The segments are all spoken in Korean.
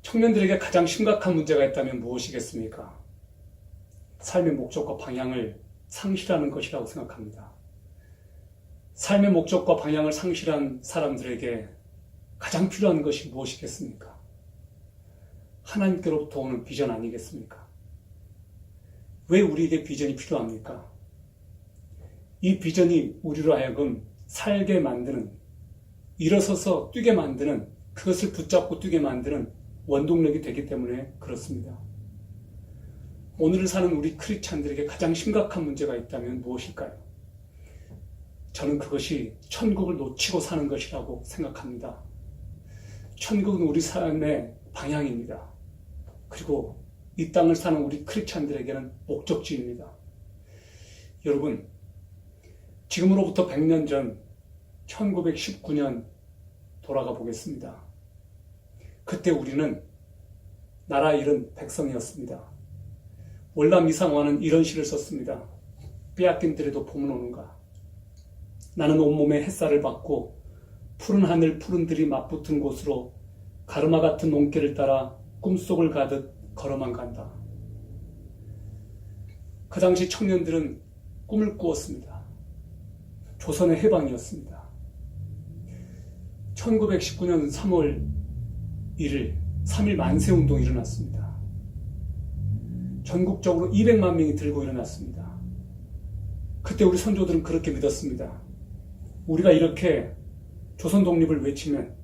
청년들에게 가장 심각한 문제가 있다면 무엇이겠습니까? 삶의 목적과 방향을 상실하는 것이라고 생각합니다. 삶의 목적과 방향을 상실한 사람들에게 가장 필요한 것이 무엇이겠습니까? 하나님께로부터 오는 비전 아니겠습니까? 왜 우리에게 비전이 필요합니까? 이 비전이 우리로 하여금 살게 만드는, 일어서서 뛰게 만드는, 그것을 붙잡고 뛰게 만드는 원동력이 되기 때문에 그렇습니다. 오늘을 사는 우리 크리스찬들에게 가장 심각한 문제가 있다면 무엇일까요? 저는 그것이 천국을 놓치고 사는 것이라고 생각합니다. 천국은 우리 삶의 방향입니다. 그리고 이 땅을 사는 우리 크리스찬들에게는 목적지입니다. 여러분, 지금으로부터 100년 전 1919년 돌아가 보겠습니다. 그때 우리는 나라 잃은 백성이었습니다. 월남 이상화는 이런 시를 썼습니다. 빼앗긴 들에도 봄은 오는가. 나는 온몸에 햇살을 받고 푸른 하늘 푸른 들이 맞붙은 곳으로 가르마 같은 논길을 따라 꿈속을 가듯 걸어만 간다. 그 당시 청년들은 꿈을 꾸었습니다. 조선의 해방이었습니다. 1919년 3월 1일 3.1 만세운동이 일어났습니다. 전국적으로 200만 명이 들고 일어났습니다. 그때 우리 선조들은 그렇게 믿었습니다. 우리가 이렇게 조선 독립을 외치면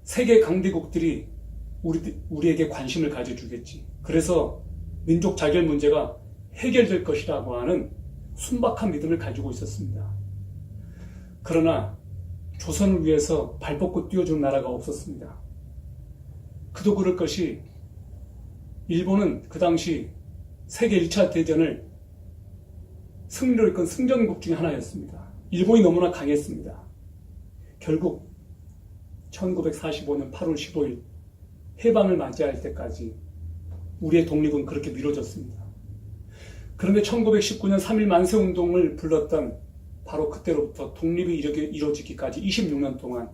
세계 강대국들이 우리에게 관심을 가져주겠지. 그래서 민족 자결 문제가 해결될 것이라고 하는 순박한 믿음을 가지고 있었습니다. 그러나 조선을 위해서 발벗고 뛰어준 나라가 없었습니다. 그도 그럴 것이 일본은 그 당시 세계 1차 대전을 승리로 이끈 승전국 중에 하나였습니다. 일본이 너무나 강했습니다. 결국 1945년 8월 15일 해방을 맞이할 때까지 우리의 독립은 그렇게 미뤄졌습니다. 그런데 1919년 3.1 만세운동을 불렀던 바로 그때로부터 독립이 이루어지기까지 26년 동안,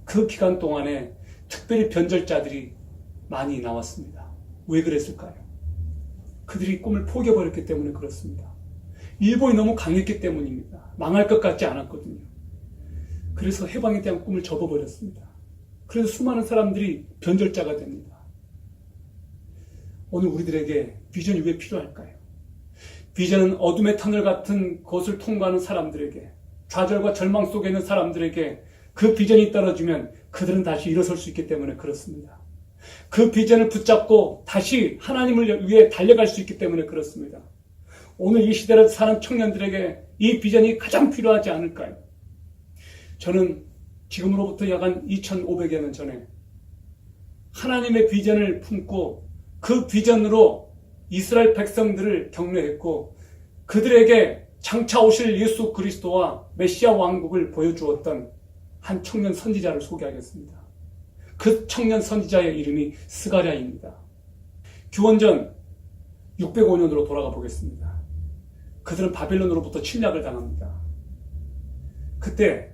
그 기간 동안에 특별히 변절자들이 많이 나왔습니다. 왜 그랬을까요? 그들이 꿈을 포기해버렸기 때문에 그렇습니다. 일본이 너무 강했기 때문입니다. 망할 것 같지 않았거든요. 그래서 해방에 대한 꿈을 접어버렸습니다. 그래서 수많은 사람들이 변절자가 됩니다. 오늘 우리들에게 비전이 왜 필요할까요? 비전은 어둠의 터널 같은 곳을 통과하는 사람들에게, 좌절과 절망 속에 있는 사람들에게 그 비전이 떨어지면 그들은 다시 일어설 수 있기 때문에 그렇습니다. 그 비전을 붙잡고 다시 하나님을 위해 달려갈 수 있기 때문에 그렇습니다. 오늘 이 시대를 사는 청년들에게 이 비전이 가장 필요하지 않을까요? 저는 지금으로부터 약 한 2500여 년 전에 하나님의 비전을 품고 그 비전으로 이스라엘 백성들을 격려했고 그들에게 장차 오실 예수 그리스도와 메시아 왕국을 보여주었던 한 청년 선지자를 소개하겠습니다. 그 청년 선지자의 이름이 스가랴입니다. 기원전 605년으로 돌아가 보겠습니다. 그들은 바벨론으로부터 침략을 당합니다. 그때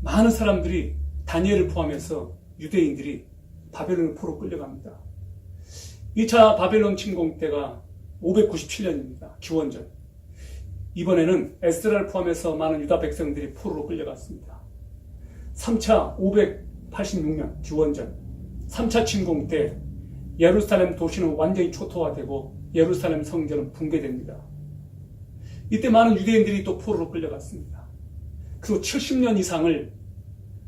많은 사람들이 다니엘을 포함해서 유대인들이 바벨론의 포로 끌려갑니다. 2차 바벨론 침공 때가 597년입니다. 기원전. 이번에는 에스라를 포함해서 많은 유다 백성들이 포로로 끌려갔습니다. 3차 586년 기원전 3차 침공 때 예루살렘 도시는 완전히 초토화되고 예루살렘 성전은 붕괴됩니다. 이때 많은 유대인들이 또 포로로 끌려갔습니다. 그리고 70년 이상을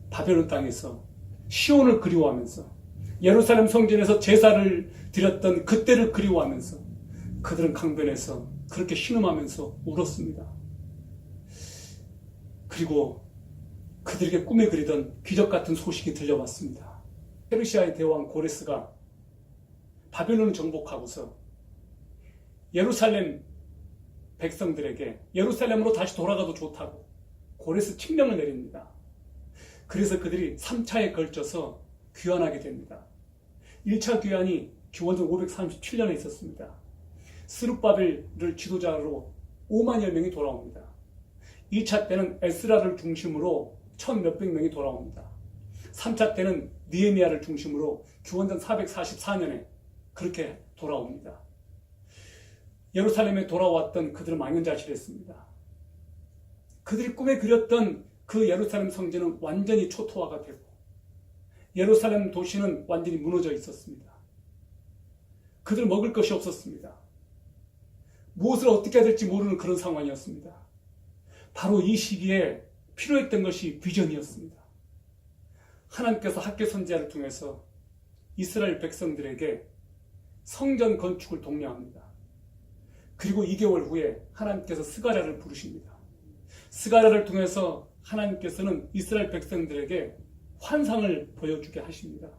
바벨론 땅에서 시온을 그리워하면서 예루살렘 성전에서 제사를 드렸던 그때를 그리워하면서 그들은 강변에서 그렇게 신음하면서 울었습니다. 그리고 그들에게 꿈에 그리던 기적 같은 소식이 들려왔습니다. 페르시아의 대왕 고레스가 바벨론을 정복하고서 예루살렘 백성들에게 예루살렘으로 다시 돌아가도 좋다고 고레스 칙령을 내립니다. 그래서 그들이 3차에 걸쳐서 귀환하게 됩니다. 1차 귀환이 기원전 537년에 있었습니다. 스룹바벨을 지도자로 5만여 명이 돌아옵니다. 2차 때는 에스라를 중심으로 1000몇백 명이 돌아옵니다. 3차 때는 느헤미야를 중심으로 기원전 444년에 그렇게 돌아옵니다. 예루살렘에 돌아왔던 그들은 망연자실했습니다. 그들이 꿈에 그렸던 그 예루살렘 성전은 완전히 초토화가 되고 예루살렘 도시는 완전히 무너져 있었습니다. 그들은 먹을 것이 없었습니다. 무엇을 어떻게 해야 될지 모르는 그런 상황이었습니다. 바로 이 시기에 필요했던 것이 비전이었습니다. 하나님께서 학개 선지자를 통해서 이스라엘 백성들에게 성전 건축을 독려합니다. 그리고 2개월 후에 하나님께서 스가랴를 부르십니다. 스가랴를 통해서 하나님께서는 이스라엘 백성들에게 환상을 보여주게 하십니다.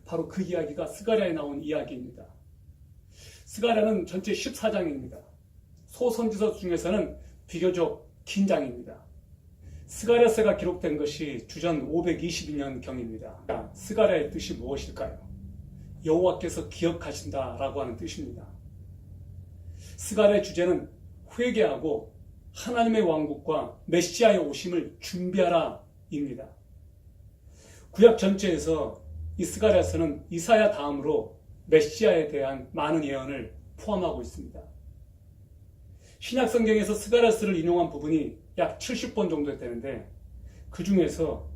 바로 그 이야기가 스가랴에 나온 이야기입니다. 스가랴는 전체 14장입니다. 소선지서 중에서는 비교적 긴 장입니다. 스가랴서가 기록된 것이 주전 522년경입니다. 스가랴의 뜻이 무엇일까요? 여호와께서 기억하신다라고 하는 뜻입니다. 스가랴의 주제는 회개하고 하나님의 왕국과 메시아의 오심을 준비하라입니다. 구약 전체에서 이 스가랴서는 이사야 다음으로 메시아에 대한 많은 예언을 포함하고 있습니다. 신약 성경에서 스가랴서를 인용한 부분이 약 70번 정도 되는데 그 중에서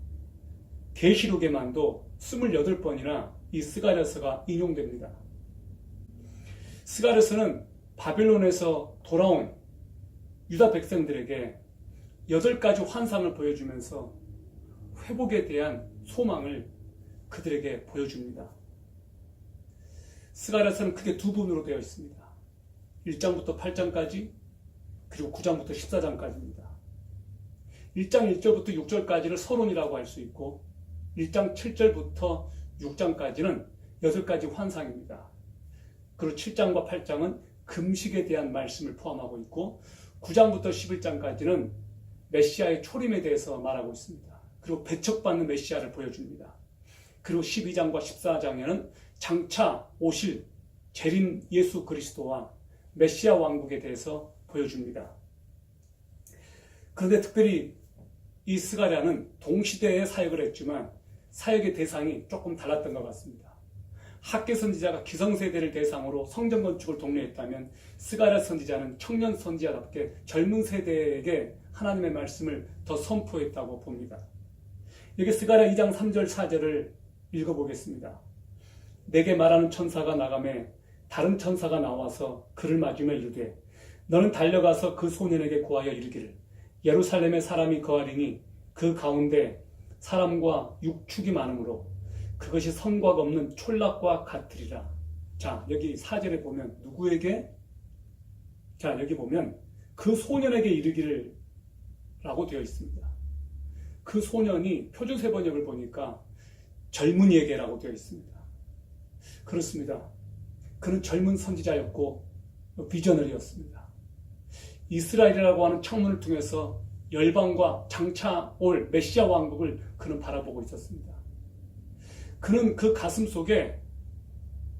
계시록에만도 28번이나 이 스가랴서가 인용됩니다. 스가랴서는 바빌론에서 돌아온 유다 백성들에게 8가지 환상을 보여주면서 회복에 대한 소망을 그들에게 보여줍니다. 스가랴서는 크게 두 부분으로 되어 있습니다. 1장부터 8장까지 그리고 9장부터 14장까지입니다. 1장 1절부터 6절까지를 서론이라고 할 수 있고 1장 7절부터 6장까지는 8가지 환상입니다. 그리고 7장과 8장은 금식에 대한 말씀을 포함하고 있고 9장부터 11장까지는 메시아의 초림에 대해서 말하고 있습니다. 그리고 배척받는 메시아를 보여줍니다. 그리고 12장과 14장에는 장차 오실 재림 예수 그리스도와 메시아 왕국에 대해서 보여줍니다. 그런데 특별히 이 스가랴는 동시대에 사역을 했지만 사역의 대상이 조금 달랐던 것 같습니다. 학개 선지자가 기성세대를 대상으로 성전 건축을 독려했다면 스가랴 선지자는 청년 선지자답게 젊은 세대에게 하나님의 말씀을 더 선포했다고 봅니다. 여기 스가랴 2장 3절 4절을 읽어보겠습니다. 내게 말하는 천사가 나가매 다른 천사가 나와서 그를 맞으며 이르되 너는 달려가서 그 소년에게 고하여 이르기를 예루살렘에 사람이 거하리니 그 가운데 사람과 육축이 많으므로 그것이 성곽 없는 촌락과 같으리라. 자, 여기 4절에 보면 누구에게? 자, 여기 보면 그 소년에게 이르기를 라고 되어 있습니다. 그 소년이 표준세 번역을 보니까 젊은이에게라고 되어 있습니다. 그렇습니다. 그는 젊은 선지자였고 비저너리였습니다. 이스라엘이라고 하는 창문을 통해서 열방과 장차 올 메시아 왕국을 그는 바라보고 있었습니다. 그는 그 가슴 속에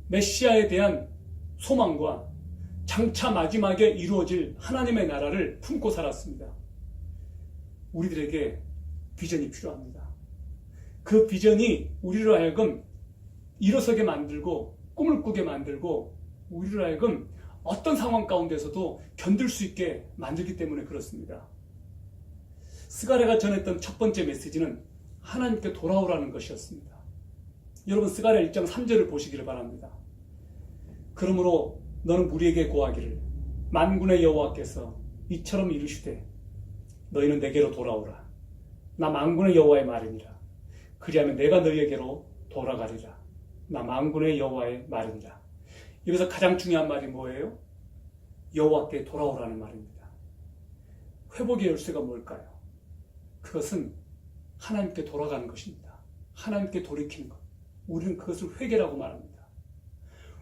메시아에 대한 소망과 장차 마지막에 이루어질 하나님의 나라를 품고 살았습니다. 우리들에게 비전이 필요합니다. 그 비전이 우리로 하여금 일어서게 만들고 꿈을 꾸게 만들고 우리로 하여금 어떤 상황 가운데서도 견딜 수 있게 만들기 때문에 그렇습니다. 스가랴가 전했던 첫 번째 메시지는 하나님께 돌아오라는 것이었습니다. 여러분 스가랴 1장 3절을 보시기를 바랍니다. 그러므로 너는 우리에게 고하기를 만군의 여호와께서 이처럼 이르시되 너희는 내게로 돌아오라. 나 만군의 여호와의 말이니라. 그리하면 내가 너희에게로 돌아가리라. 나 만군의 여호와의 말이니라. 여기서 가장 중요한 말이 뭐예요? 여호와께 돌아오라는 말입니다. 회복의 열쇠가 뭘까요? 그것은 하나님께 돌아가는 것입니다. 하나님께 돌이키는 것. 우리는 그것을 회개라고 말합니다.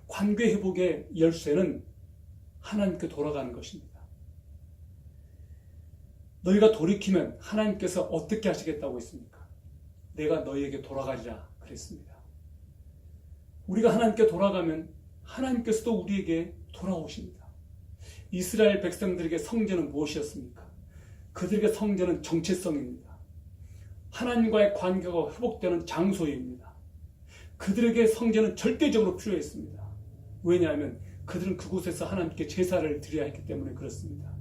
관계 회복의 열쇠는 하나님께 돌아가는 것입니다. 너희가 돌이키면 하나님께서 어떻게 하시겠다고 했습니까? 내가 너희에게 돌아가리라 그랬습니다. 우리가 하나님께 돌아가면 하나님께서도 우리에게 돌아오십니다. 이스라엘 백성들에게 성전은 무엇이었습니까? 그들에게 성전은 정체성입니다. 하나님과의 관계가 회복되는 장소입니다. 그들에게 성전은 절대적으로 필요했습니다. 왜냐하면 그들은 그곳에서 하나님께 제사를 드려야 했기 때문에 그렇습니다.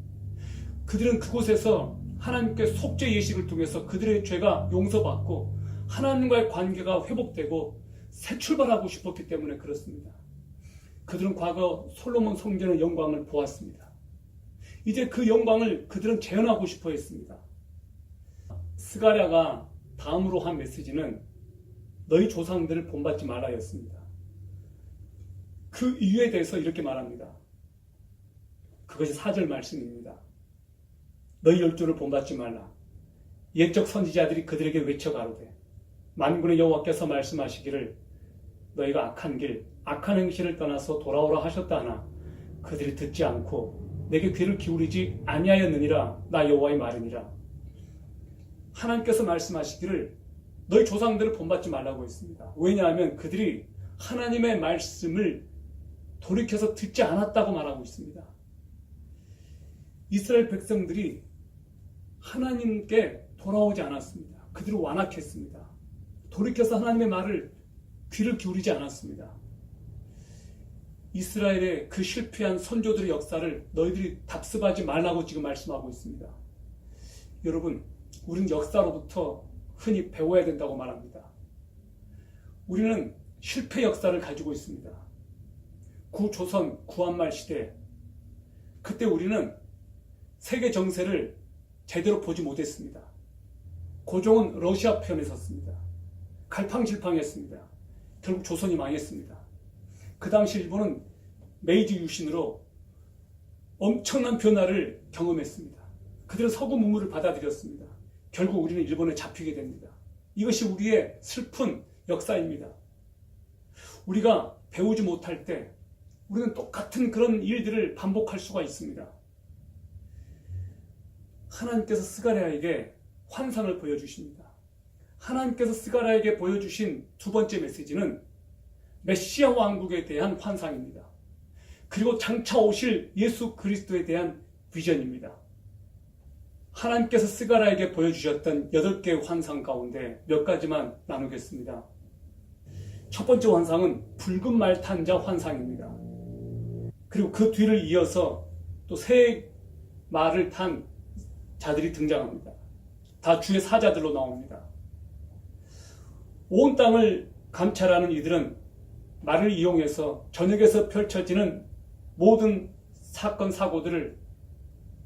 그들은 그곳에서 하나님께 속죄 예식을 통해서 그들의 죄가 용서받고 하나님과의 관계가 회복되고 새 출발하고 싶었기 때문에 그렇습니다. 그들은 과거 솔로몬 성전의 영광을 보았습니다. 이제 그 영광을 그들은 재현하고 싶어 했습니다. 스가랴가 다음으로 한 메시지는 너희 조상들을 본받지 말라였습니다. 그 이유에 대해서 이렇게 말합니다. 그것이 4절 말씀입니다. 너희 열조를 본받지 말라. 옛적 선지자들이 그들에게 외쳐 가로되 만군의 여호와께서 말씀하시기를 너희가 악한 길, 악한 행실을 떠나서 돌아오라 하셨다 하나 그들이 듣지 않고 내게 귀를 기울이지 아니하였느니라. 나 여호와의 말이니라. 하나님께서 말씀하시기를 너희 조상들을 본받지 말라고 했습니다. 왜냐하면 그들이 하나님의 말씀을 돌이켜서 듣지 않았다고 말하고 있습니다. 이스라엘 백성들이 하나님께 돌아오지 않았습니다. 그들을 완악했습니다. 돌이켜서 하나님의 말을 귀를 기울이지 않았습니다. 이스라엘의 그 실패한 선조들의 역사를 너희들이 답습하지 말라고 지금 말씀하고 있습니다. 여러분, 우리는 역사로부터 흔히 배워야 된다고 말합니다. 우리는 실패 역사를 가지고 있습니다. 구조선, 구한말 시대, 그때 우리는 세계 정세를 제대로 보지 못했습니다. 고종은 러시아 편에 섰습니다. 갈팡질팡했습니다. 결국 조선이 망했습니다. 그 당시 일본은 메이지 유신으로 엄청난 변화를 경험했습니다. 그들은 서구 문물을 받아들였습니다. 결국 우리는 일본에 잡히게 됩니다. 이것이 우리의 슬픈 역사입니다. 우리가 배우지 못할 때 우리는 똑같은 그런 일들을 반복할 수가 있습니다. 하나님께서 스가랴에게 환상을 보여주십니다. 하나님께서 스가랴에게 보여주신 두 번째 메시지는 메시아 왕국에 대한 환상입니다. 그리고 장차 오실 예수 그리스도에 대한 비전입니다. 하나님께서 스가랴에게 보여주셨던 8개의 환상 가운데 몇 가지만 나누겠습니다. 첫 번째 환상은 붉은 말 탄 자 환상입니다. 그리고 그 뒤를 이어서 또 새 말을 탄 자들이 등장합니다. 다 주의 사자들로 나옵니다. 온 땅을 감찰하는 이들은 말을 이용해서 전역에서 펼쳐지는 모든 사건 사고들을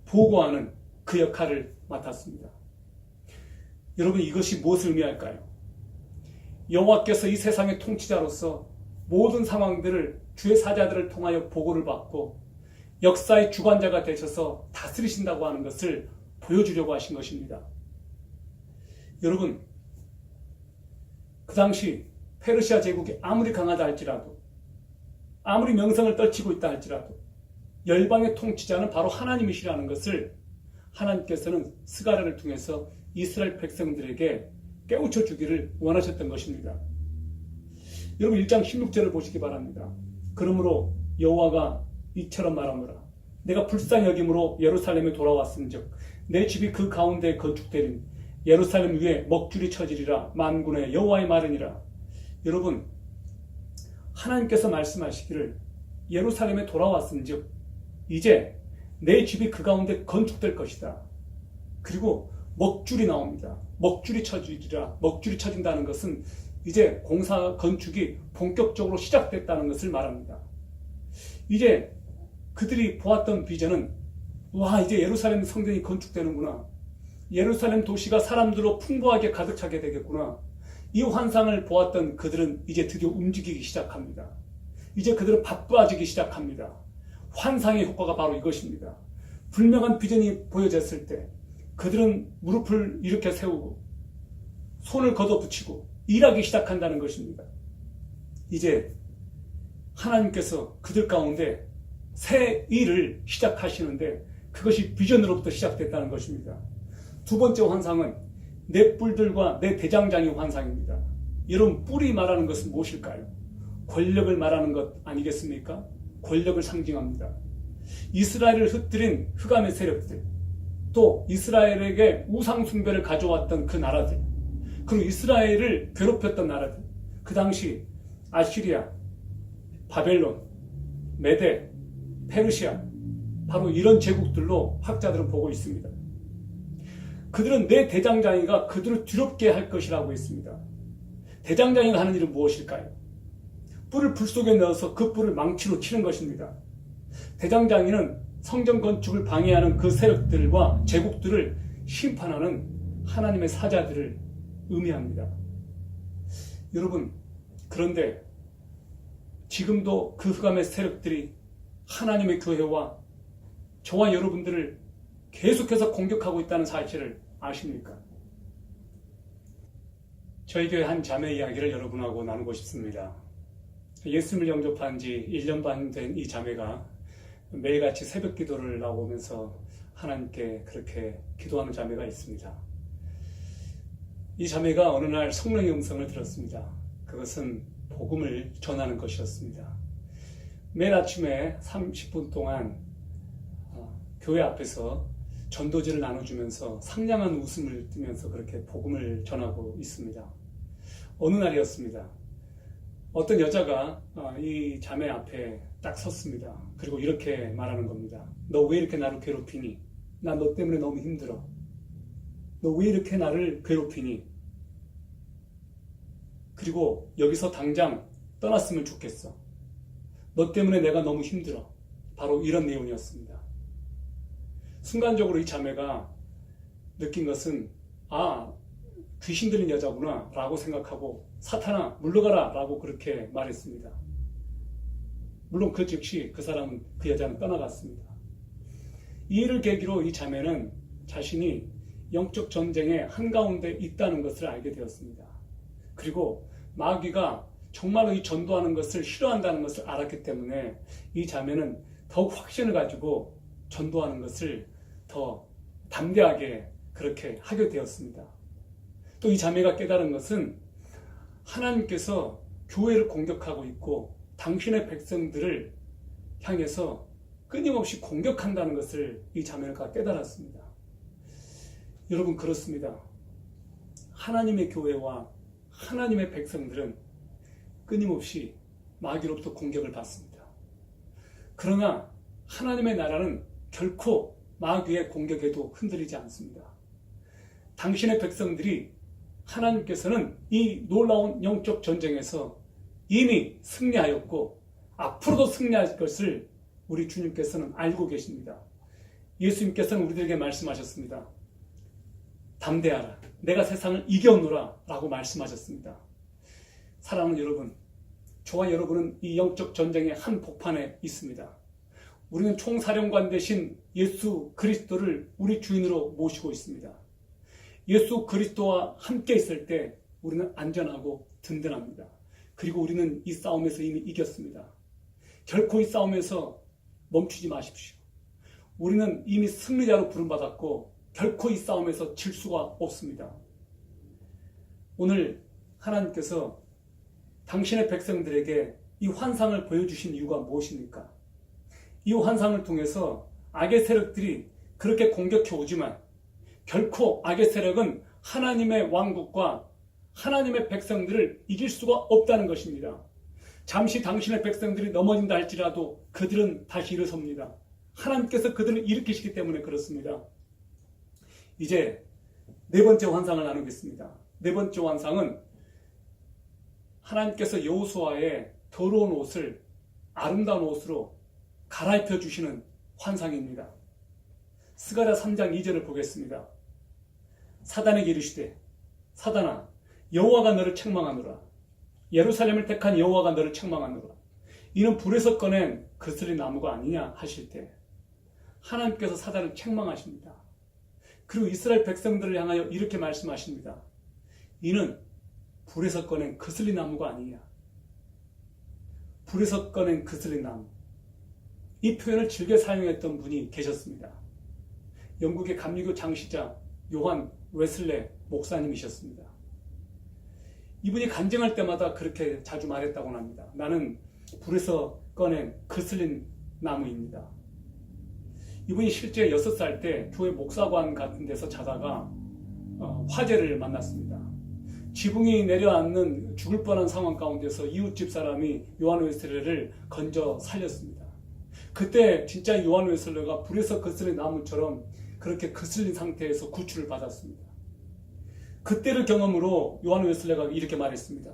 보고하는 그 역할을 맡았습니다. 여러분, 이것이 무엇을 의미할까요? 여호와께서 이 세상의 통치자로서 모든 상황들을 주의 사자들을 통하여 보고를 받고 역사의 주관자가 되셔서 다스리신다고 하는 것을 보여주려고 하신 것입니다. 여러분, 그 당시 페르시아 제국이 아무리 강하다 할지라도, 아무리 명성을 떨치고 있다 할지라도 열방의 통치자는 바로 하나님이시라는 것을 하나님께서는 스가랴를 통해서 이스라엘 백성들에게 깨우쳐 주기를 원하셨던 것입니다. 여러분, 1장 16절을 보시기 바랍니다. 그러므로 여호와가 이처럼 말하노라. 내가 불쌍히 여김으로 예루살렘에 돌아왔은즉 내 집이 그 가운데 건축되린 예루살렘 위에 먹줄이 쳐지리라. 만군의 여호와의 말이니라. 여러분, 하나님께서 말씀하시기를 예루살렘에 돌아왔은즉 이제 내 집이 그 가운데 건축될 것이다. 그리고 먹줄이 나옵니다. 먹줄이 쳐지리라. 먹줄이 쳐진다는 것은 이제 공사 건축이 본격적으로 시작됐다는 것을 말합니다. 이제 그들이 보았던 비전은 와, 이제 예루살렘 성전이 건축되는구나. 예루살렘 도시가 사람들로 풍부하게 가득 차게 되겠구나. 이 환상을 보았던 그들은 이제 드디어 움직이기 시작합니다. 이제 그들은 바빠지기 시작합니다. 환상의 효과가 바로 이것입니다. 분명한 비전이 보여졌을 때 그들은 무릎을 이렇게 세우고 손을 걷어붙이고 일하기 시작한다는 것입니다. 이제 하나님께서 그들 가운데 새 일을 시작하시는데 그것이 비전으로부터 시작됐다는 것입니다. 두 번째 환상은 내 뿔들과 내 대장장이 환상입니다. 여러분, 뿔이 말하는 것은 무엇일까요? 권력을 말하는 것 아니겠습니까? 권력을 상징합니다. 이스라엘을 흩뜨린 흑암의 세력들, 또 이스라엘에게 우상 숭배를 가져왔던 그 나라들, 그리고 이스라엘을 괴롭혔던 나라들, 그 당시 아시리아, 바벨론, 메데, 페르시아, 바로 이런 제국들로 학자들은 보고 있습니다. 그들은 내 대장장이가 그들을 두렵게 할 것이라고 했습니다. 대장장이가 하는 일은 무엇일까요? 뿔을 불 속에 넣어서 그 뿔을 망치로 치는 것입니다. 대장장이는 성전 건축을 방해하는 그 세력들과 제국들을 심판하는 하나님의 사자들을 의미합니다. 여러분, 그런데 지금도 그 흑암의 세력들이 하나님의 교회와 저와 여러분들을 계속해서 공격하고 있다는 사실을 아십니까? 저희 교회 한 자매 이야기를 여러분하고 나누고 싶습니다. 예수님을 영접한 지 1년 반 된 이 자매가 매일같이 새벽 기도를 나오면서 하나님께 그렇게 기도하는 자매가 있습니다. 이 자매가 어느 날 성령의 음성을 들었습니다. 그것은 복음을 전하는 것이었습니다. 매일 아침에 30분 동안 교회 앞에서 전도지를 나눠주면서 상냥한 웃음을 띠면서 그렇게 복음을 전하고 있습니다. 어느 날이었습니다. 어떤 여자가 이 자매 앞에 딱 섰습니다. 그리고 이렇게 말하는 겁니다. 너 왜 이렇게 나를 괴롭히니? 나 너 때문에 너무 힘들어. 너 왜 이렇게 나를 괴롭히니? 그리고 여기서 당장 떠났으면 좋겠어. 너 때문에 내가 너무 힘들어. 바로 이런 내용이었습니다. 순간적으로 이 자매가 느낀 것은 귀신 들린 여자구나 라고 생각하고 사탄아 물러가라 라고 그렇게 말했습니다. 물론 그 즉시 그 사람은 그 여자는 떠나갔습니다. 이 일을 계기로 이 자매는 자신이 영적 전쟁의 한가운데 있다는 것을 알게 되었습니다. 그리고 마귀가 정말로 이 전도하는 것을 싫어한다는 것을 알았기 때문에 이 자매는 더욱 확신을 가지고 전도하는 것을 더 담대하게 그렇게 하게 되었습니다. 또 이 자매가 깨달은 것은 하나님께서 교회를 공격하고 있고 당신의 백성들을 향해서 끊임없이 공격한다는 것을 이 자매가 깨달았습니다. 여러분, 그렇습니다. 하나님의 교회와 하나님의 백성들은 끊임없이 마귀로부터 공격을 받습니다. 그러나 하나님의 나라는 결코 마귀의 공격에도 흔들리지 않습니다. 당신의 백성들이 하나님께서는 이 놀라운 영적 전쟁에서 이미 승리하였고 앞으로도 승리할 것을 우리 주님께서는 알고 계십니다. 예수님께서는 우리들에게 말씀하셨습니다. 담대하라. 내가 세상을 이겨노라 라고 말씀하셨습니다. 사랑하는 여러분, 저와 여러분은 이 영적 전쟁의 한 복판에 있습니다. 우리는 총사령관 대신 예수 그리스도를 우리 주인으로 모시고 있습니다. 예수 그리스도와 함께 있을 때 우리는 안전하고 든든합니다. 그리고 우리는 이 싸움에서 이미 이겼습니다. 결코 이 싸움에서 멈추지 마십시오. 우리는 이미 승리자로 부름받았고 결코 이 싸움에서 질 수가 없습니다. 오늘 하나님께서 당신의 백성들에게 이 환상을 보여주신 이유가 무엇입니까? 이 환상을 통해서 악의 세력들이 그렇게 공격해 오지만 결코 악의 세력은 하나님의 왕국과 하나님의 백성들을 이길 수가 없다는 것입니다. 잠시 당신의 백성들이 넘어진다 할지라도 그들은 다시 일어섭니다. 하나님께서 그들을 일으키시기 때문에 그렇습니다. 이제 네 번째 환상을 나누겠습니다. 네 번째 환상은 하나님께서 여호수아의 더러운 옷을 아름다운 옷으로 갈아입혀 주시는 환상입니다. 스가랴 3장 2절을 보겠습니다. 사단에게 이르시되 사단아 여호와가 너를 책망하노라. 예루살렘을 택한 여호와가 너를 책망하노라. 이는 불에서 꺼낸 그슬린 나무가 아니냐 하실 때 하나님께서 사단을 책망하십니다. 그리고 이스라엘 백성들을 향하여 이렇게 말씀하십니다. 이는 불에서 꺼낸 그슬린 나무가 아니냐. 불에서 꺼낸 그슬린 나무. 이 표현을 즐겨 사용했던 분이 계셨습니다. 영국의 감리교 장시자 요한 웨슬레 목사님이셨습니다. 이분이 간증할 때마다 그렇게 자주 말했다고 합니다. 나는 불에서 꺼낸 그슬린 나무입니다. 이분이 실제 6살 때 교회 목사관 같은 데서 자다가 화재를 만났습니다. 지붕이 내려앉는 죽을 뻔한 상황 가운데서 이웃집 사람이 요한 웨슬레를 건져 살렸습니다. 그때 진짜 요한 웨슬레가 불에서 거스린 나무처럼 그렇게 거슬린 상태에서 구출을 받았습니다. 그때를 경험으로 요한 웨슬레가 이렇게 말했습니다.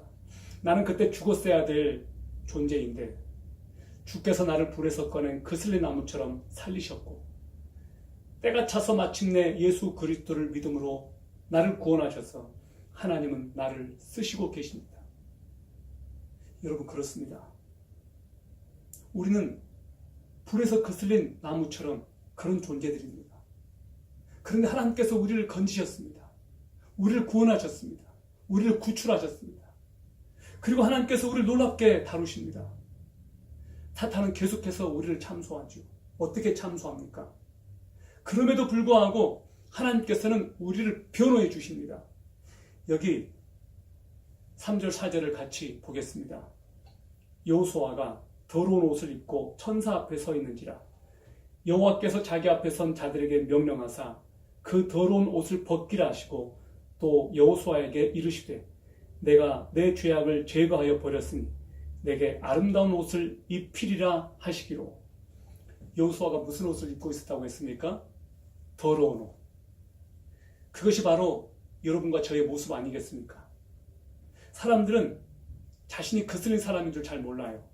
나는 그때 죽었어야 될 존재인데 주께서 나를 불에서 꺼낸 거슬린 나무처럼 살리셨고 때가 차서 마침내 예수 그리스도를 믿음으로 나를 구원하셔서 하나님은 나를 쓰시고 계십니다. 여러분, 그렇습니다. 우리는 불에서 거슬린 나무처럼 그런 존재들입니다. 그런데 하나님께서 우리를 건지셨습니다. 우리를 구원하셨습니다. 우리를 구출하셨습니다. 그리고 하나님께서 우리를 놀랍게 다루십니다. 사탄은 계속해서 우리를 참소하죠. 어떻게 참소합니까? 그럼에도 불구하고 하나님께서는 우리를 변호해 주십니다. 여기 3절 4절을 같이 보겠습니다. 여호수아가 더러운 옷을 입고 천사 앞에 서 있는지라 여호와께서 자기 앞에 선 자들에게 명령하사 그 더러운 옷을 벗기라 하시고 또 여호수아에게 이르시되 내가 내 죄악을 제거하여 버렸으니 내게 아름다운 옷을 입히리라 하시기로. 여호수아가 무슨 옷을 입고 있었다고 했습니까? 더러운 옷. 그것이 바로 여러분과 저의 모습 아니겠습니까? 사람들은 자신이 거슬린 사람인 줄 잘 몰라요.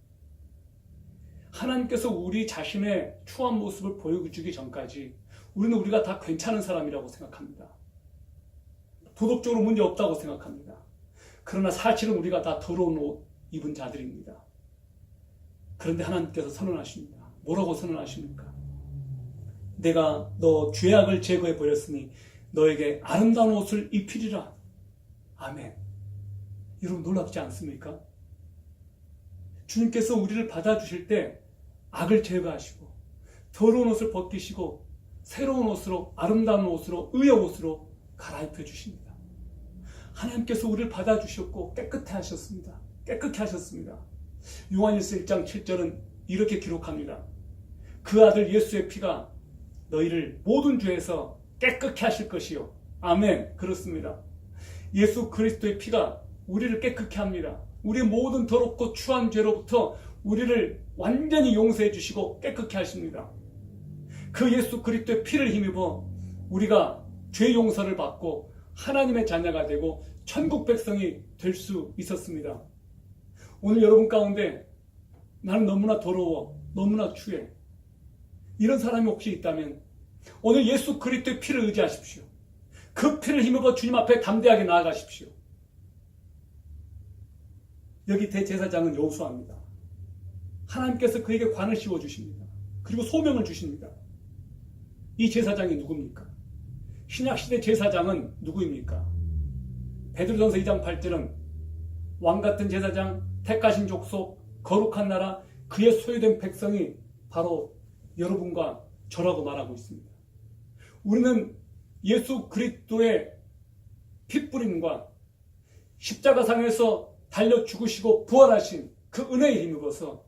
하나님께서 우리 자신의 추한 모습을 보여주기 전까지 우리는 우리가 다 괜찮은 사람이라고 생각합니다. 도덕적으로 문제 없다고 생각합니다. 그러나 사실은 우리가 다 더러운 옷 입은 자들입니다. 그런데 하나님께서 선언하십니다. 뭐라고 선언하십니까? 내가 너 죄악을 제거해 버렸으니 너에게 아름다운 옷을 입히리라. 아멘. 여러분, 놀랍지 않습니까? 주님께서 우리를 받아주실 때 악을 제거하시고 더러운 옷을 벗기시고 새로운 옷으로, 아름다운 옷으로, 의의 옷으로 갈아입혀 주십니다. 하나님께서 우리를 받아주셨고 깨끗해 하셨습니다. 깨끗해 하셨습니다. 요한일서 1장 7절은 이렇게 기록합니다. 그 아들 예수의 피가 너희를 모든 죄에서 깨끗해 하실 것이요. 아멘. 그렇습니다. 예수 그리스도의 피가 우리를 깨끗해 합니다. 우리의 모든 더럽고 추한 죄로부터 우리를 완전히 용서해 주시고 깨끗해 하십니다. 그 예수 그리스도의 피를 힘입어 우리가 죄 용서를 받고 하나님의 자녀가 되고 천국 백성이 될 수 있었습니다. 오늘 여러분 가운데 나는 너무나 더러워, 너무나 추해, 이런 사람이 혹시 있다면 오늘 예수 그리스도의 피를 의지하십시오. 그 피를 힘입어 주님 앞에 담대하게 나아가십시오. 여기 대제사장은 여호수아입니다. 하나님께서 그에게 관을 씌워주십니다. 그리고 소명을 주십니다. 이 제사장이 누굽니까? 신약시대 제사장은 누구입니까? 베드로전서 2장 8절은 왕같은 제사장, 택하신 족속, 거룩한 나라, 그의 소유된 백성이 바로 여러분과 저라고 말하고 있습니다. 우리는 예수 그리스도의 핏부림과 십자가상에서 달려 죽으시고 부활하신 그 은혜에 힘입어서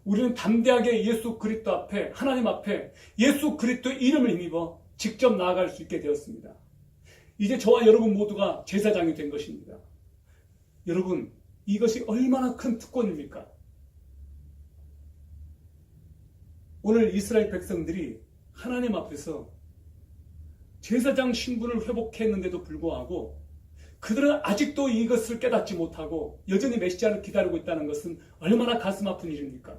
우리는 담대하게 예수 그리스도 앞에, 하나님 앞에 예수 그리스도의 이름을 힘입어 직접 나아갈 수 있게 되었습니다. 이제 저와 여러분 모두가 제사장이 된 것입니다. 여러분, 이것이 얼마나 큰 특권입니까? 오늘 이스라엘 백성들이 하나님 앞에서 제사장 신분을 회복했는데도 불구하고 그들은 아직도 이것을 깨닫지 못하고 여전히 메시아를 기다리고 있다는 것은 얼마나 가슴 아픈 일입니까?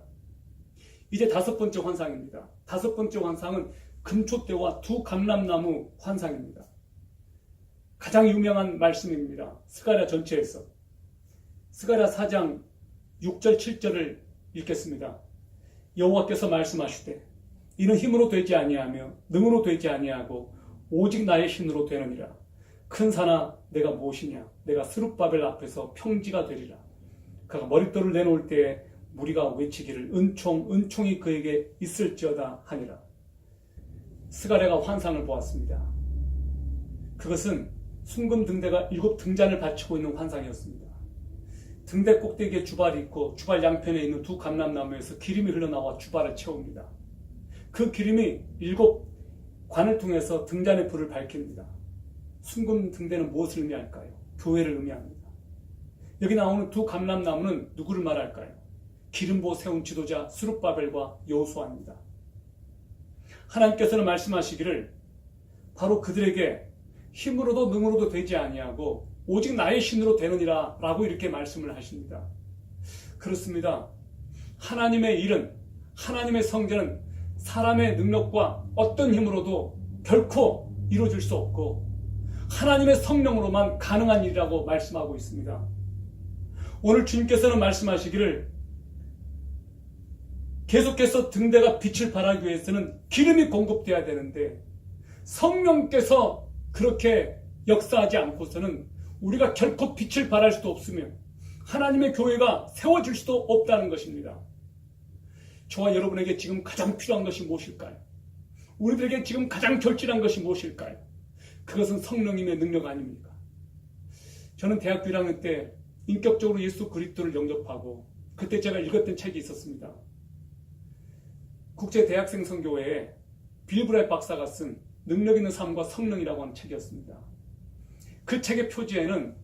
이제 5번째 환상입니다. 5번째 환상은 금초대와 두 감람나무 환상입니다. 가장 유명한 말씀입니다. 스가랴 전체에서. 스가랴 4장 6절 7절을 읽겠습니다. 여호와께서 말씀하시되 이는 힘으로 되지 아니하며 능으로 되지 아니하고 오직 나의 신으로 되느니라. 큰 산아 내가 무엇이냐? 내가 스룹바벨 앞에서 평지가 되리라. 그가 머릿돌을 내놓을 때에 무리가 외치기를 은총이 그에게 있을지어다 하니라. 스가랴가 환상을 보았습니다. 그것은 순금 등대가 7 등잔을 받치고 있는 환상이었습니다. 등대 꼭대기에 주발이 있고 주발 양편에 있는 두 감람나무에서 기름이 흘러나와 주발을 채웁니다. 그 기름이 7 관을 통해서 등잔의 불을 밝힙니다. 순금 등대는 무엇을 의미할까요? 교회를 의미합니다. 여기 나오는 두 감람나무는 누구를 말할까요? 기름 부어 세운 지도자 스룹바벨과 여호수아입니다. 하나님께서는 말씀하시기를 바로 그들에게 힘으로도 능으로도 되지 아니하고 오직 나의 신으로 되느니라 라고 이렇게 말씀을 하십니다. 그렇습니다. 하나님의 일은, 하나님의 성전은 사람의 능력과 어떤 힘으로도 결코 이루어질 수 없고 하나님의 성령으로만 가능한 일이라고 말씀하고 있습니다. 오늘 주님께서는 말씀하시기를 계속해서 등대가 빛을 발하기 위해서는 기름이 공급돼야 되는데 성령께서 그렇게 역사하지 않고서는 우리가 결코 빛을 발할 수도 없으며 하나님의 교회가 세워질 수도 없다는 것입니다. 저와 여러분에게 지금 가장 필요한 것이 무엇일까요? 우리들에게 지금 가장 절실한 것이 무엇일까요? 그것은 성령님의 능력 아닙니까? 저는 대학교 1학년 때 인격적으로 예수 그리스도를 영접하고 그때 제가 읽었던 책이 있었습니다. 국제대학생 선교회에 빌 브라이트 박사가 쓴 능력 있는 삶과 성령이라고 하는 책이었습니다. 그 책의 표지에는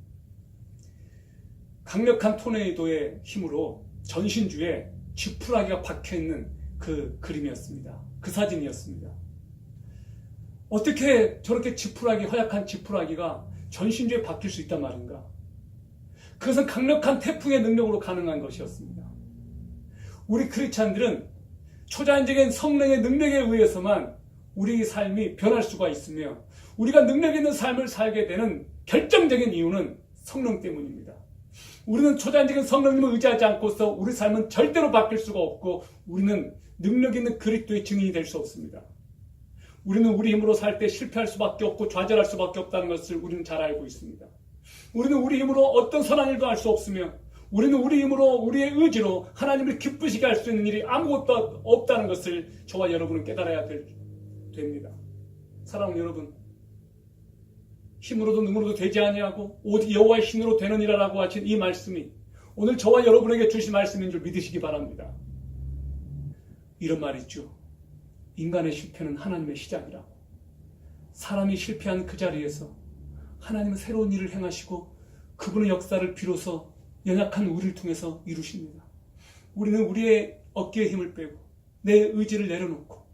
강력한 토네이도의 힘으로 전신주에 지푸라기가 박혀있는 그 그림이었습니다. 그 사진이었습니다. 어떻게 저렇게 허약한 지푸라기가 전신주에 박힐 수 있단 말인가? 그것은 강력한 태풍의 능력으로 가능한 것이었습니다. 우리 크리스찬들은 초자연적인 성령의 능력에 의해서만 우리 삶이 변할 수가 있으며 우리가 능력 있는 삶을 살게 되는 결정적인 이유는 성령 때문입니다. 우리는 초자연적인 성령님을 의지하지 않고서 우리 삶은 절대로 바뀔 수가 없고 우리는 능력 있는 그리스도의 증인이 될 수 없습니다. 우리는 우리 힘으로 살 때 실패할 수밖에 없고 좌절할 수밖에 없다는 것을 우리는 잘 알고 있습니다. 우리는 우리 힘으로 어떤 선한 일도 할 수 없으며 우리는 우리 힘으로 우리의 의지로 하나님을 기쁘시게 할 수 있는 일이 아무것도 없다는 것을 저와 여러분은 깨달아야 됩니다. 사랑하는 여러분, 힘으로도 능으로도 되지 아니하고 오직 여호와의 신으로 되느니라라고 하신 이 말씀이 오늘 저와 여러분에게 주신 말씀인 줄 믿으시기 바랍니다. 이런 말이 있죠. 인간의 실패는 하나님의 시작이라고. 사람이 실패한 그 자리에서 하나님은 새로운 일을 행하시고 그분의 역사를 비로소 연약한 우리를 통해서 이루십니다. 우리는 우리의 어깨에 힘을 빼고 내 의지를 내려놓고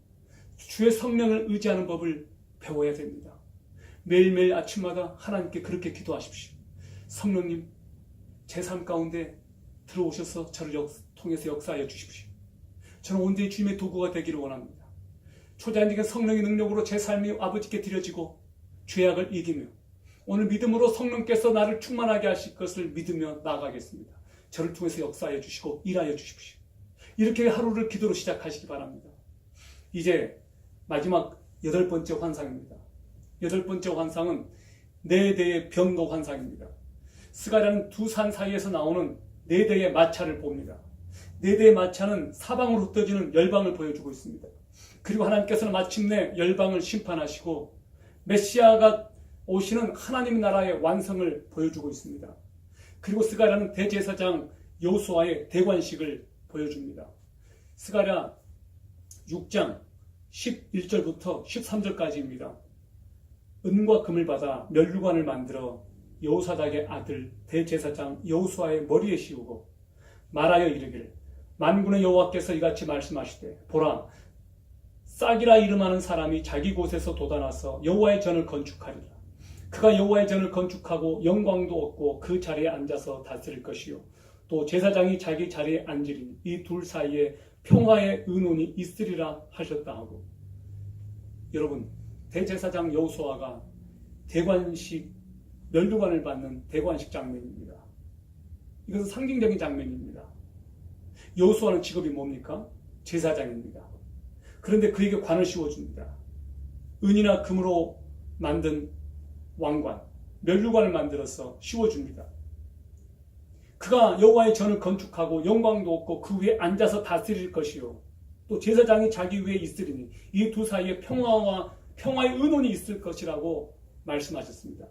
주의 성령을 의지하는 법을 배워야 됩니다. 매일매일 아침마다 하나님께 그렇게 기도하십시오. 성령님, 제 삶 가운데 들어오셔서 저를 통해서 역사하여 주십시오. 저는 온전히 주님의 도구가 되기를 원합니다. 초자연적인 성령의 능력으로 제 삶이 아버지께 드려지고 죄악을 이기며 오늘 믿음으로 성령께서 나를 충만하게 하실 것을 믿으며 나아가겠습니다. 저를 통해서 역사하여 주시고 일하여 주십시오. 이렇게 하루를 기도로 시작하시기 바랍니다. 이제 마지막 8번째 환상입니다. 8번째 환상은 네 대의 병거 환상입니다. 스가랴는 두 산 사이에서 나오는 네 대의 마차를 봅니다. 네 대의 마차는 사방으로 흩어지는 열방을 보여주고 있습니다. 그리고 하나님께서는 마침내 열방을 심판하시고 메시아가 오시는 하나님 나라의 완성을 보여주고 있습니다. 그리고 스가랴는 대제사장 여호수아의 대관식을 보여줍니다. 스가랴 6장 11절부터 13절까지입니다. 은과 금을 받아 면류관을 만들어 여호사닥의 아들 대제사장 여호수아의 머리에 씌우고 말하여 이르기를 만군의 여호와께서 이같이 말씀하시되 보라 싹이라 이름하는 사람이 자기 곳에서 돋아나서 여호와의 전을 건축하리라. 그가 여호와의 전을 건축하고 영광도 얻고 그 자리에 앉아서 다스릴 것이요 또 제사장이 자기 자리에 앉으리니 이 둘 사이에 평화의 의논이 있으리라 하셨다 하고, 여러분, 대제사장 여호수아가 대관식 면류관을 받는 대관식 장면입니다. 이것은 상징적인 장면입니다. 여호수아는 직업이 뭡니까? 제사장입니다. 그런데 그에게 관을 씌워줍니다. 은이나 금으로 만든 왕관, 면류관을 만들어서 씌워줍니다. 그가 여호와의 전을 건축하고 영광도 얻고 그 위에 앉아서 다스릴 것이요 또 제사장이 자기 위에 있으리니 이 두 사이에 평화의 의논이 있을 것이라고 말씀하셨습니다.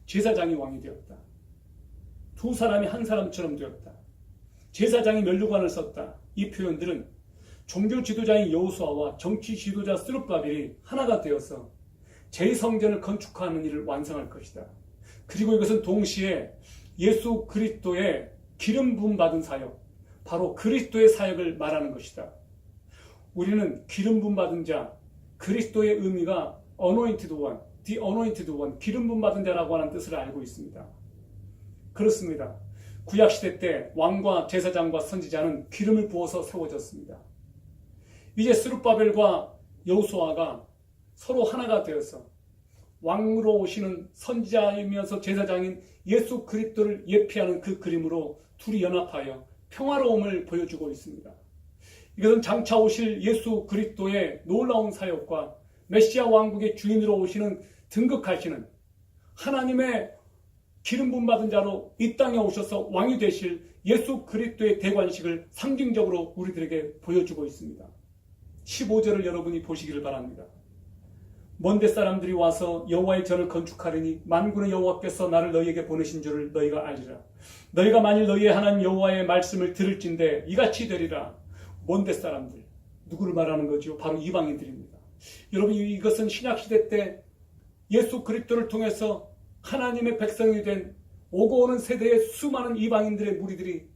제사장이 왕이 되었다. 두 사람이 한 사람처럼 되었다. 제사장이 면류관을 썼다. 이 표현들은 종교 지도자인 여호수아와 정치 지도자 스룹바벨이 하나가 되어서 제 성전을 건축하는 일을 완성할 것이다. 그리고 이것은 동시에 예수 그리스도의 기름 부음 받은 사역, 바로 그리스도의 사역을 말하는 것이다. 우리는 기름 부음 받은 자, 그리스도의 의미가 anointed one, the anointed one, 기름 부음 받은 자라고 하는 뜻을 알고 있습니다. 그렇습니다. 구약시대 때 왕과 제사장과 선지자는 기름을 부어서 세워졌습니다. 이제 스룹바벨과 여호수아가 서로 하나가 되어서 왕으로 오시는 선지자이면서 제사장인 예수 그리스도를 예피하는 그 그림으로 둘이 연합하여 평화로움을 보여주고 있습니다. 이것은 장차 오실 예수 그리스도의 놀라운 사역과 메시아 왕국의 주인으로 오시는 등극하시는 하나님의 기름 부음 받은 자로 이 땅에 오셔서 왕이 되실 예수 그리스도의 대관식을 상징적으로 우리들에게 보여주고 있습니다. 15절을 여러분이 보시기를 바랍니다. 먼데 사람들이 와서 여호와의 전을 건축하려니 만군의 여호와께서 나를 너희에게 보내신 줄을 너희가 알리라. 너희가 만일 너희의 하나님 여호와의 말씀을 들을진대 이같이 되리라. 먼데 사람들, 누구를 말하는 거죠? 바로 이방인들입니다. 여러분, 이것은 신약시대 때 예수 그리스도를 통해서 하나님의 백성이 된 오고 오는 세대의 수많은 이방인들의 무리들이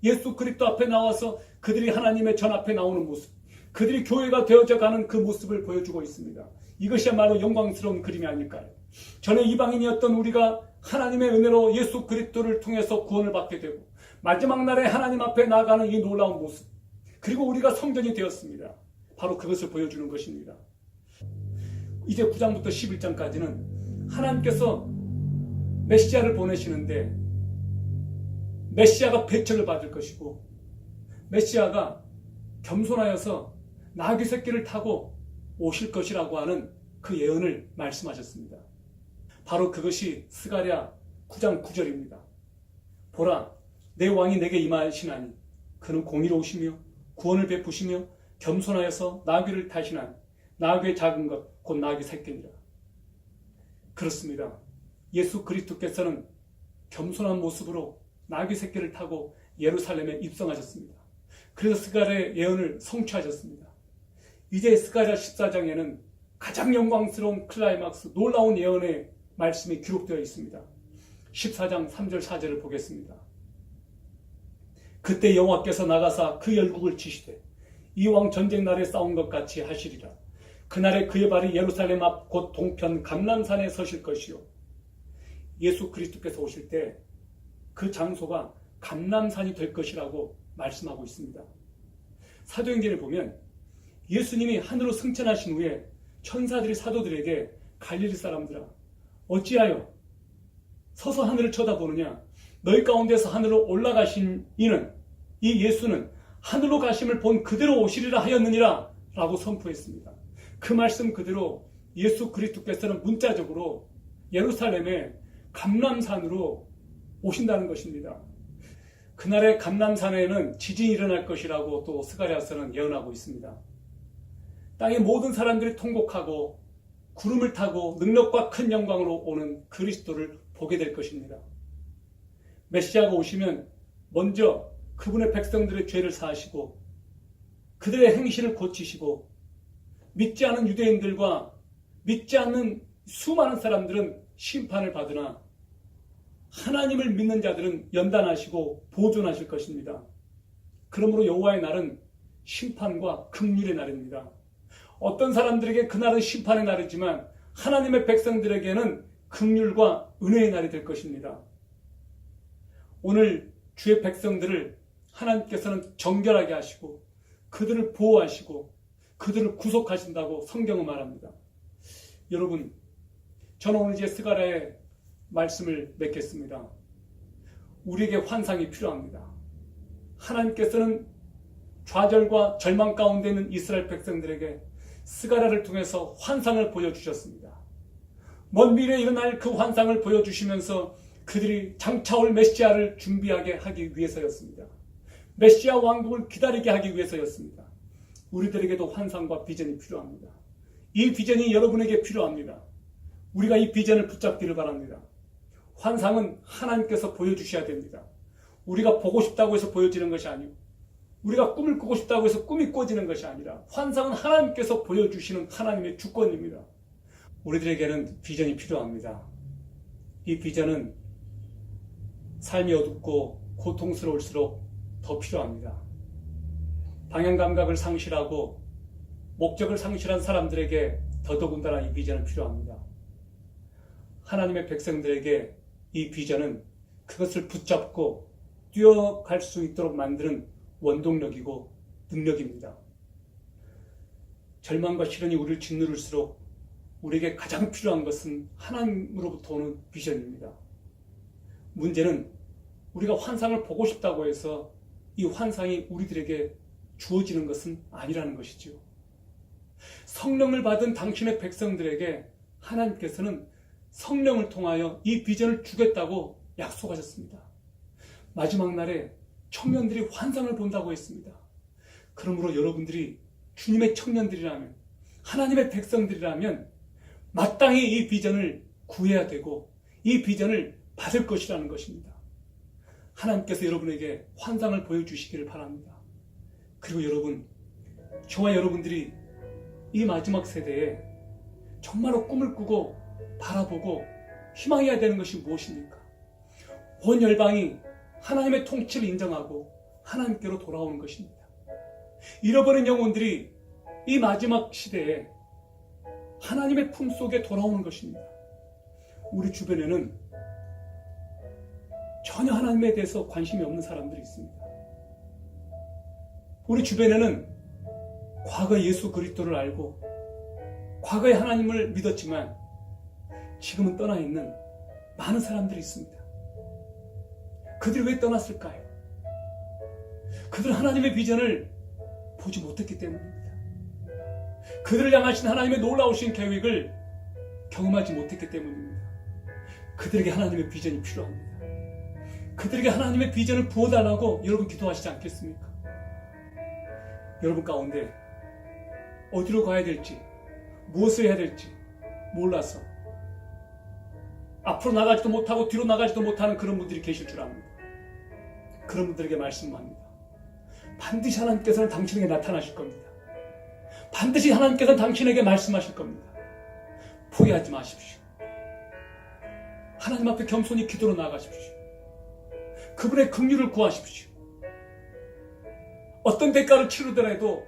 예수 그리스도 앞에 나와서 그들이 하나님의 전 앞에 나오는 모습, 그들이 교회가 되어져 가는 그 모습을 보여주고 있습니다. 이것이야말로 영광스러운 그림이 아닐까요? 전에 이방인이었던 우리가 하나님의 은혜로 예수 그리스도를 통해서 구원을 받게 되고 마지막 날에 하나님 앞에 나아가는 이 놀라운 모습, 그리고 우리가 성전이 되었습니다. 바로 그것을 보여주는 것입니다. 이제 9장부터 11장까지는 하나님께서 메시아를 보내시는데 메시아가 배척을 받을 것이고 메시아가 겸손하여서 나귀 새끼를 타고 오실 것이라고 하는 그 예언을 말씀하셨습니다. 바로 그것이 스가랴 9장 9절입니다. 보라, 내 왕이 내게 임하시나니 그는 공의로우시며 구원을 베푸시며 겸손하여서 나귀를 타시나니 나귀의 작은 것 곧 나귀 새끼니라. 그렇습니다. 예수 그리스도께서는 겸손한 모습으로 나귀 새끼를 타고 예루살렘에 입성하셨습니다. 그래서 스가랴의 예언을 성취하셨습니다. 이제 스가랴 14장에는 가장 영광스러운 클라이막스, 놀라운 예언의 말씀이 기록되어 있습니다. 14장 3절 4절을 보겠습니다. 그때 여호와께서 나가사 그 열국을 치시되 이 왕 전쟁 날에 싸운 것 같이 하시리라. 그날에 그의 발이 예루살렘 앞 곧 동편 감람산에 서실 것이요. 예수 그리스도께서 오실 때 그 장소가 감람산이 될 것이라고 말씀하고 있습니다. 사도행전을 보면 예수님이 하늘로 승천하신 후에 천사들이 사도들에게 갈릴리 사람들아 어찌하여 서서 하늘을 쳐다보느냐, 너희 가운데서 하늘로 올라가신 이는, 이 예수는 하늘로 가심을 본 그대로 오시리라 하였느니라 라고 선포했습니다. 그 말씀 그대로 예수 그리스도께서는 문자적으로 예루살렘의 감람산으로 오신다는 것입니다. 그날의 감람산에는 지진이 일어날 것이라고 또 스가랴서는 예언하고 있습니다. 땅의 모든 사람들이 통곡하고 구름을 타고 능력과 큰 영광으로 오는 그리스도를 보게 될 것입니다. 메시아가 오시면 먼저 그분의 백성들의 죄를 사하시고 그들의 행실을 고치시고 믿지 않은 유대인들과 믿지 않는 수많은 사람들은 심판을 받으나 하나님을 믿는 자들은 연단하시고 보존하실 것입니다. 그러므로 여호와의 날은 심판과 긍휼의 날입니다. 어떤 사람들에게 그날은 심판의 날이지만 하나님의 백성들에게는 긍휼과 은혜의 날이 될 것입니다. 오늘 주의 백성들을 하나님께서는 정결하게 하시고 그들을 보호하시고 그들을 구속하신다고 성경은 말합니다. 여러분, 저는 오늘 이제 스가랴의 말씀을 맺겠습니다. 우리에게 환상이 필요합니다. 하나님께서는 좌절과 절망 가운데 있는 이스라엘 백성들에게 스가랴를 통해서 환상을 보여주셨습니다. 먼 미래에 일어날 그 환상을 보여주시면서 그들이 장차 올 메시아를 준비하게 하기 위해서였습니다. 메시아 왕국을 기다리게 하기 위해서였습니다. 우리들에게도 환상과 비전이 필요합니다. 이 비전이 여러분에게 필요합니다. 우리가 이 비전을 붙잡기를 바랍니다. 환상은 하나님께서 보여주셔야 됩니다. 우리가 보고 싶다고 해서 보여지는 것이 아니고 우리가 꿈을 꾸고 싶다고 해서 꿈이 꿔지는 것이 아니라 환상은 하나님께서 보여주시는 하나님의 주권입니다. 우리들에게는 비전이 필요합니다. 이 비전은 삶이 어둡고 고통스러울수록 더 필요합니다. 방향 감각을 상실하고 목적을 상실한 사람들에게 더더군다나 이 비전은 필요합니다. 하나님의 백성들에게 이 비전은 그것을 붙잡고 뛰어갈 수 있도록 만드는 원동력이고 능력입니다. 절망과 시련이 우리를 짓누를수록 우리에게 가장 필요한 것은 하나님으로부터 오는 비전입니다. 문제는 우리가 환상을 보고 싶다고 해서 이 환상이 우리들에게 주어지는 것은 아니라는 것이죠. 성령을 받은 당신의 백성들에게 하나님께서는 성령을 통하여 이 비전을 주겠다고 약속하셨습니다. 마지막 날에 청년들이 환상을 본다고 했습니다. 그러므로 여러분들이 주님의 청년들이라면, 하나님의 백성들이라면 마땅히 이 비전을 구해야 되고 이 비전을 받을 것이라는 것입니다. 하나님께서 여러분에게 환상을 보여주시기를 바랍니다. 그리고 여러분, 저와 여러분들이 이 마지막 세대에 정말로 꿈을 꾸고 바라보고 희망해야 되는 것이 무엇입니까? 온 열방이 하나님의 통치를 인정하고 하나님께로 돌아오는 것입니다. 잃어버린 영혼들이 이 마지막 시대에 하나님의 품속에 돌아오는 것입니다. 우리 주변에는 전혀 하나님에 대해서 관심이 없는 사람들이 있습니다. 우리 주변에는 과거 예수 그리스도를 알고 과거에 하나님을 믿었지만 지금은 떠나 있는 많은 사람들이 있습니다. 그들이 왜 떠났을까요? 그들은 하나님의 비전을 보지 못했기 때문입니다. 그들을 향하신 하나님의 놀라우신 계획을 경험하지 못했기 때문입니다. 그들에게 하나님의 비전이 필요합니다. 그들에게 하나님의 비전을 부어달라고 여러분 기도하시지 않겠습니까? 여러분 가운데 어디로 가야 될지, 무엇을 해야 될지 몰라서 앞으로 나가지도 못하고 뒤로 나가지도 못하는 그런 분들이 계실 줄 압니다. 그런 분들에게 말씀합니다. 반드시 하나님께서는 당신에게 나타나실 겁니다. 반드시 하나님께서는 당신에게 말씀하실 겁니다. 포기하지 마십시오. 하나님 앞에 겸손히 기도로 나가십시오. 그분의 긍휼을 구하십시오. 어떤 대가를 치르더라도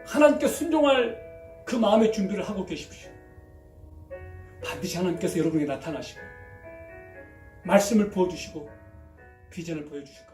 하나님께 순종할 그 마음의 준비를 하고 계십시오. 반드시 하나님께서 여러분에게 나타나시고 말씀을 부어주시고 비전을 보여주실 겁니다.